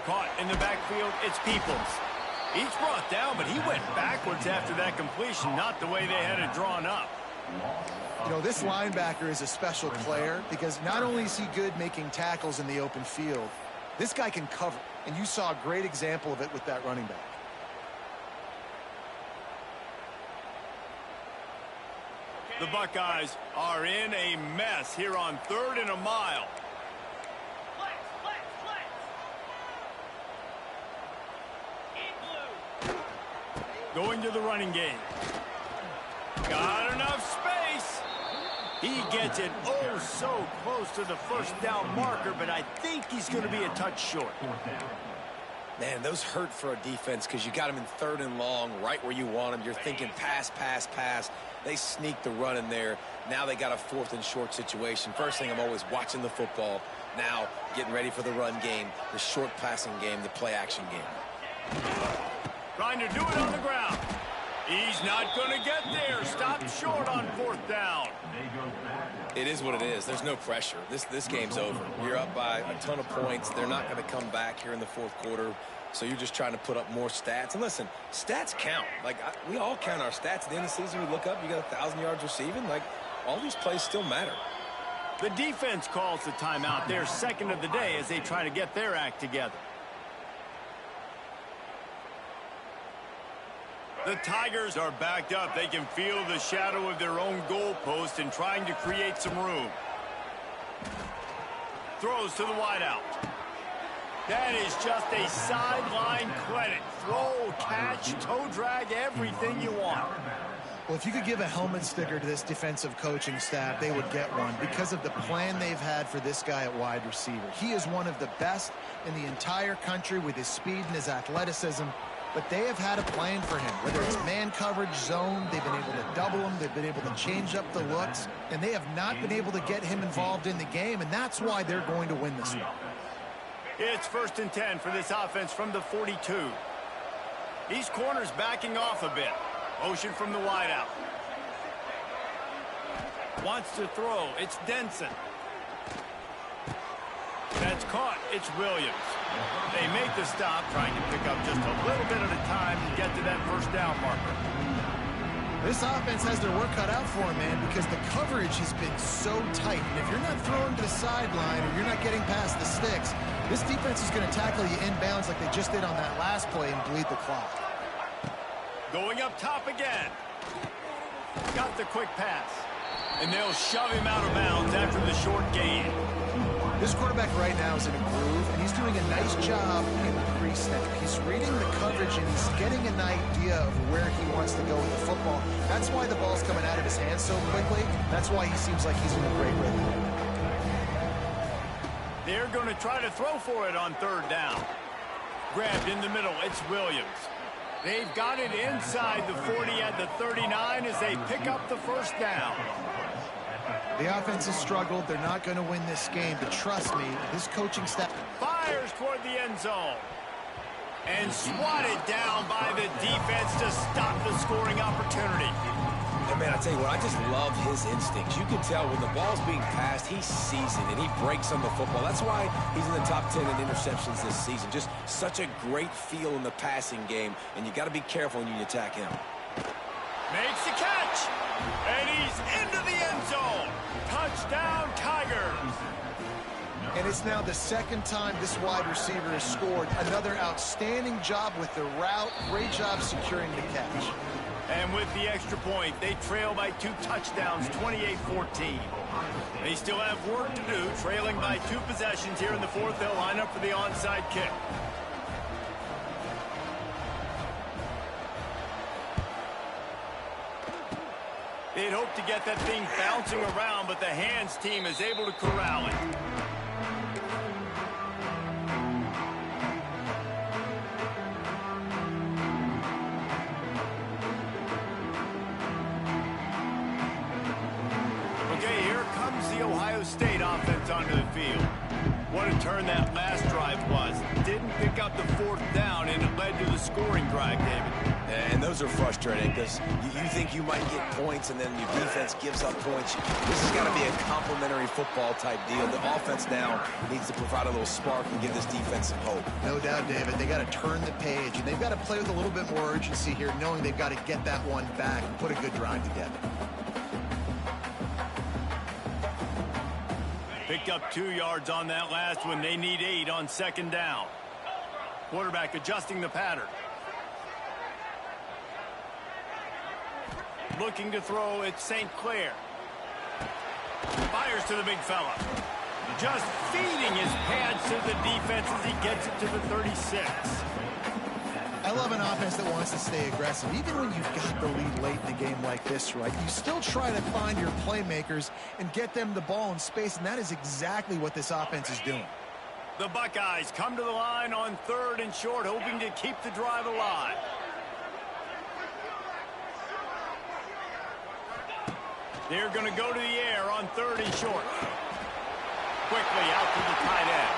Caught in the backfield. It's Peoples. He's brought down, but he went backwards after that completion, not the way they had it drawn up. You know, this linebacker is a special player because not only is he good making tackles in the open field, this guy can cover. And you saw a great example of it with that running back. The Buckeyes are in a mess here on 3rd and a mile. Going to the running game. Got enough space. He gets it oh so close to the first down marker, but I think he's going to be a touch short. Man, those hurt for a defense because you got him in 3rd and long, right where you want him. You're thinking pass, pass, pass. They sneak the run in there. Now they got a 4th and short situation. First thing, I'm always watching the football. Now getting ready for the run game, the short passing game, the play action game. Trying to do it on the ground. He's not going to get there. Stop short on 4th down. It is what it is. There's no pressure. This game's over. You're up by a ton of points. They're not going to come back here in the 4th quarter. So you're just trying to put up more stats. And listen, stats count. Like, we all count our stats. At the end of the season, we look up, you got 1,000 yards receiving. Like, all these plays still matter. The defense calls the timeout. Their second of the day as they try to get their act together. The Tigers are backed up. They can feel the shadow of their own goalpost and trying to create some room. Throws to the wideout. That is just a sideline credit. Throw, catch, toe drag, everything you want. Well, if you could give a helmet sticker to this defensive coaching staff, they would get one because of the plan they've had for this guy at wide receiver. He is one of the best in the entire country with his speed and his athleticism. But they have had a plan for him, whether it's man coverage, zone, they've been able to double him, they've been able to change up the looks, and they have not been able to get him involved in the game, and that's why they're going to win this one. It's 1st and 10 for this offense from the 42. These corners backing off a bit. Motion from the wideout. Wants to throw. It's Denson. That's caught. It's Williams. They make the stop, trying to pick up just a little bit at a time to get to that first down marker. This offense has their work cut out for them, man, because the coverage has been so tight. And if you're not throwing to the sideline or you're not getting past the sticks, this defense is going to tackle you inbounds like they just did on that last play and bleed the clock. Going up top again. Got the quick pass. And they'll shove him out of bounds after the short gain. This quarterback right now is in a groove, and he's doing a nice job in the pre-snap. He's reading the coverage, and he's getting an idea of where he wants to go with the football. That's why the ball's coming out of his hands so quickly. That's why he seems like he's in a great rhythm. They're going to try to throw for it on 3rd down. Grabbed in the middle. It's Williams. They've got it inside the 40 at the 39 as they pick up the first down. The offense has struggled. They're not going to win this game, but trust me, this coaching staff fires toward the end zone. And swatted down by the defense to stop the scoring opportunity. And man, I tell you what, I just love his instincts. You can tell when the ball's being passed, he sees it, and he breaks on the football. That's why he's in the top 10 in interceptions this season. Just such a great feel in the passing game, and you got to be careful when you attack him. Makes the catch, and he's into the end zone. Touchdown, Tigers. And it's now the second time this wide receiver has scored. Another outstanding job with the route. Great job securing the catch. And with the extra point, they trail by 2 touchdowns, 28-14. They still have work to do, trailing by 2 possessions here in the 4th. They'll line up for the onside kick. look to get that thing bouncing around, but the hands team is able to corral it. Okay, here comes the Ohio State offense onto the field. What a turn that last drive was. Didn't pick up the fourth down, and it led to the scoring drive, David. And those are frustrating because you think you might get points and then your defense gives up points. This has got to be a complementary football type deal. The offense now needs to provide a little spark and give this defense some hope. No doubt, David. They got to turn the page, and they've got to play with a little bit more urgency here, knowing they've got to get that one back and put a good drive together. Picked up 2 yards on that last one. They need 8 on second down. Quarterback adjusting the pattern. Looking to throw at St. Clair. Fires to the big fella. Just feeding his pads to the defense as he gets it to the 36. I love an offense that wants to stay aggressive. Even when you've got the lead late in the game like this, right, you still try to find your playmakers and get them the ball in space, and that is exactly what this offense is doing. The Buckeyes come to the line on 3rd and short, hoping to keep the drive alive. They're going to go to the air on 3rd and short. Quickly out to the tight end.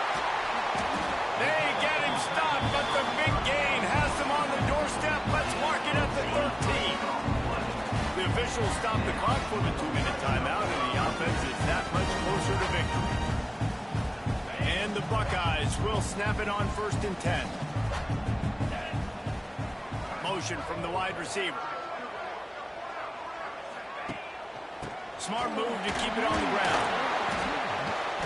They get him stopped, but the big gain has him on the doorstep. Let's mark it at the 13. The officials stop the clock for the 2-minute timeout, and the offense is that much closer to victory. And the Buckeyes will snap it on 1st and 10. Motion from the wide receiver. Smart move to keep it on the ground.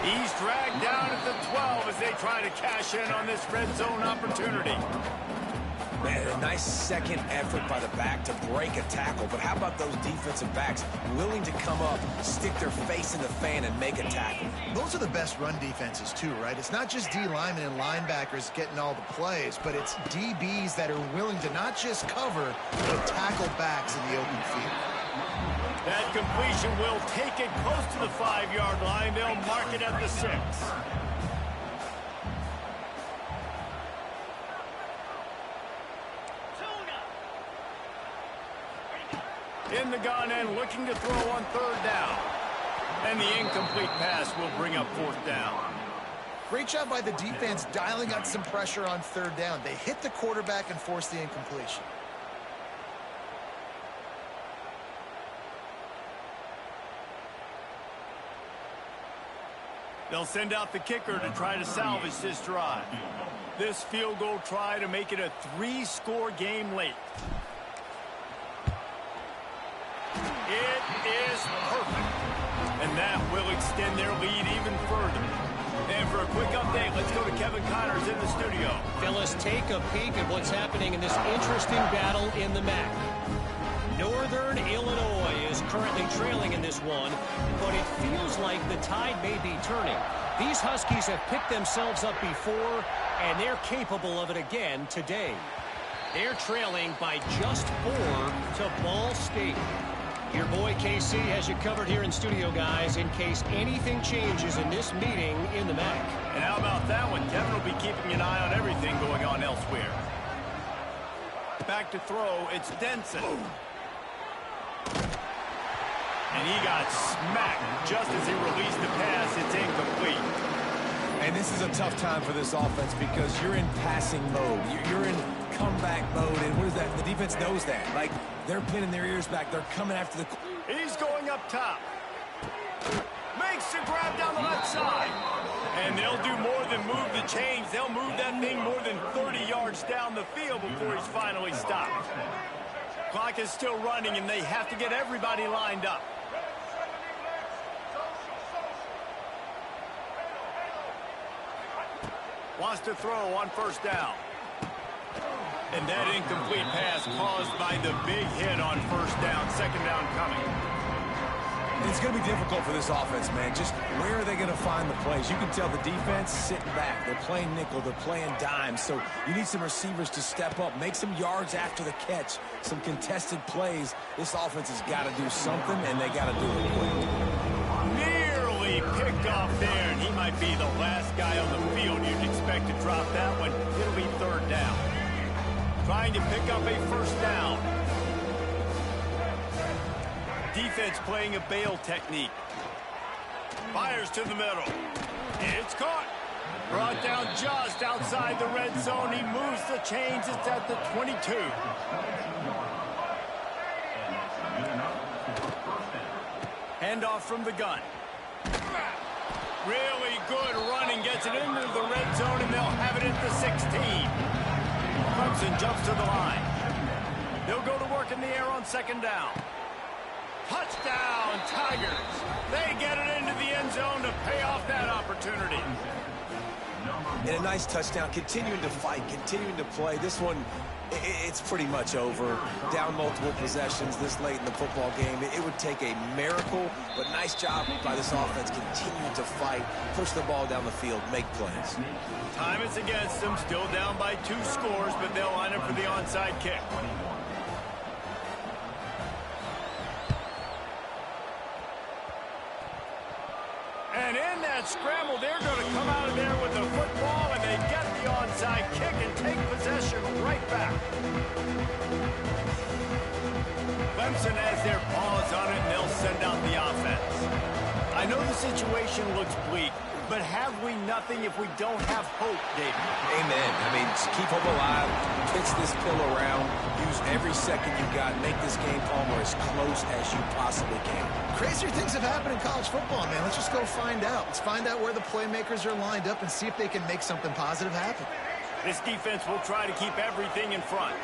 He's dragged down at the 12 as they try to cash in on this red zone opportunity. Man, a nice second effort by the back to break a tackle. But how about those defensive backs willing to come up, stick their face in the fan, and make a tackle? Those are the best run defenses, too, right? It's not just D linemen and linebackers getting all the plays, but it's DBs that are willing to not just cover, but tackle backs in the open field. That completion will take it close to the 5-yard line. They'll mark it at the 6. In the gun and looking to throw on 3rd down. And the incomplete pass will bring up 4th down. Great job by the defense dialing out some pressure on 3rd down. They hit the quarterback and forced the incompletion. They'll send out the kicker to try to salvage this drive. This field goal try to make it a 3-score game late. It is perfect. And that will extend their lead even further. And for a quick update, let's go to Kevin Connors in the studio. Fellas, take a peek at what's happening in this interesting battle in the MAC. Northern Illinois is currently trailing in this one, but it feels like the tide may be turning. These Huskies have picked themselves up before, and they're capable of it again today. They're trailing by just 4 to Ball State. Your boy KC has you covered here in studio, guys, in case anything changes in this meeting in the MAC. And how about that one? Kevin will be keeping an eye on everything going on elsewhere. Back to throw, it's Denson. And he got smacked just as he released the pass. It's incomplete. And this is a tough time for this offense because you're in passing mode. You're in comeback mode, and what is that? The defense knows that. Like, they're pinning their ears back. They're coming after the... He's going up top. Makes the grab down the left side. And they'll do more than move the chains. They'll move that thing more than 30 yards down the field before he's finally stopped. Clock is still running, and they have to get everybody lined up. Wants to throw on 1st down. And that incomplete pass caused by the big hit on 1st down. 2nd down coming. And it's going to be difficult for this offense, man. Just where are they going to find the plays? You can tell the defense sitting back. They're playing nickel. They're playing dime. So you need some receivers to step up, make some yards after the catch, some contested plays. This offense has got to do something, and they got to do it quick. Nearly picked off there, and he might be the last guy on the field you'd expect to drop that one. It'll be third down. Trying to pick up a first down. Defense playing a bail technique. Fires to the middle. It's caught. Brought down just outside the red zone. He moves the chains. It's at the 22. Handoff from the gun. Really good running. Gets it into the red zone, and they'll have it at the 16. Clemson jumps to the line. They'll go to work in the air on second down. Touchdown, Tigers. They get it into the end zone to pay off that opportunity. And a nice touchdown, continuing to fight, continuing to play. This one, it's pretty much over. Down multiple possessions this late in the football game. It would take a miracle, but nice job by this offense continuing to fight, push the ball down the field, make plays. Time is against them, still down by 2 scores, but they'll line up for the onside kick. And in that scramble, they're going to come out of there with the football, and they get the onside kick and take possession right back. Clemson has their paws on it, and they'll send out the offense. I know the situation looks bleak, but have we nothing if we don't have hope, David? Amen. I mean, just keep hope alive, pitch this pill around, use every second you got, make this game, Palmer, as close as you possibly can. Crazier things have happened in college football, man. Let's just go find out. Let's find out where the playmakers are lined up and see if they can make something positive happen. This defense will try to keep everything in front.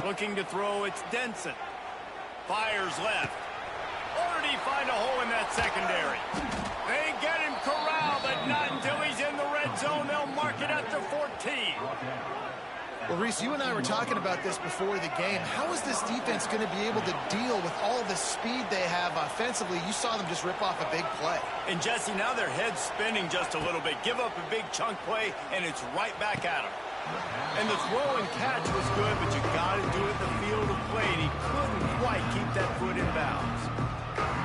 Looking to throw, it's Denson. Fires left. Or did he find a hole in that secondary? They get him corralled, but not until he's in the red zone. They'll mark it at the 14. Well, Reese, you and I were talking about this before the game. How is this defense going to be able to deal with all the speed they have offensively? You saw them just rip off a big play. And, Jesse, now their head's spinning just a little bit. Give up a big chunk play, and it's right back at them. And the throw and catch was good, but you got to do it in the field of play, and he couldn't quite keep that foot in bounds.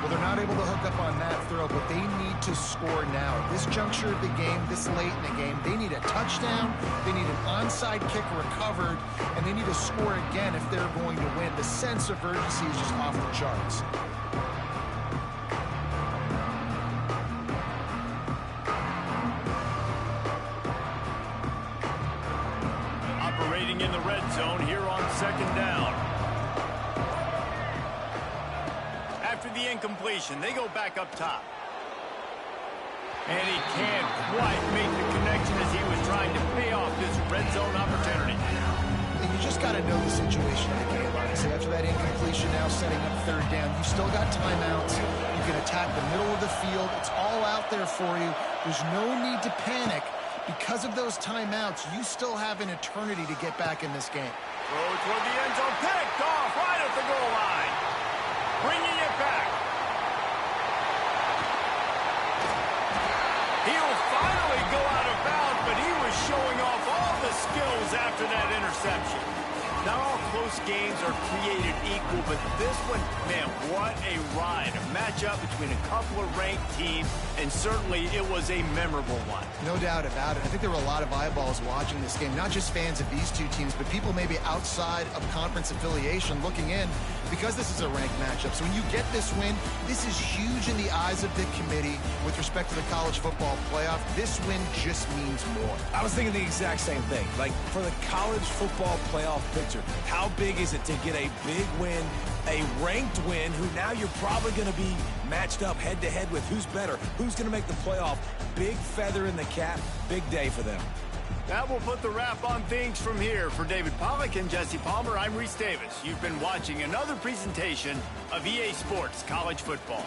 Well, they're not able to hook up on that throw, but they need to score now. At this juncture of the game, this late in the game, they need a touchdown, they need an onside kick recovered, and they need to score again if they're going to win. The sense of urgency is just off the charts. Operating in the red zone here on second down. After the incompletion, they go back up top. And he can't quite make the connection as he was trying to pay off this red zone opportunity. And you just got to know the situation of the game, honestly. After that incompletion, now setting up third down, you still got timeouts. You can attack the middle of the field. It's all out there for you. There's no need to panic. Because of those timeouts, you still have an eternity to get back in this game. Throw toward the end zone, picked off right at the goal line. Bringing it back. He'll finally go out of bounds, but he was showing off all the skills after that interception. Not all close games are created equal, but this one, man, what a ride. A matchup between a couple of ranked teams, and certainly it was a memorable one. No doubt about it. I think there were a lot of eyeballs watching this game, not just fans of these two teams, but people maybe outside of conference affiliation looking in because this is a ranked matchup. So when you get this win, this is huge in the eyes of the committee with respect to the college football playoff. This win just means more. I was thinking the exact same thing. Like, for the college football playoff picture, how big is it to get a big win, a ranked win, who now you're probably going to be matched up head-to-head with who's better, who's going to make the playoff. Big feather in the cap, big day for them. That will put the wrap on things from here. For David Pollack and Jesse Palmer, I'm Reese Davis. You've been watching another presentation of EA Sports College Football.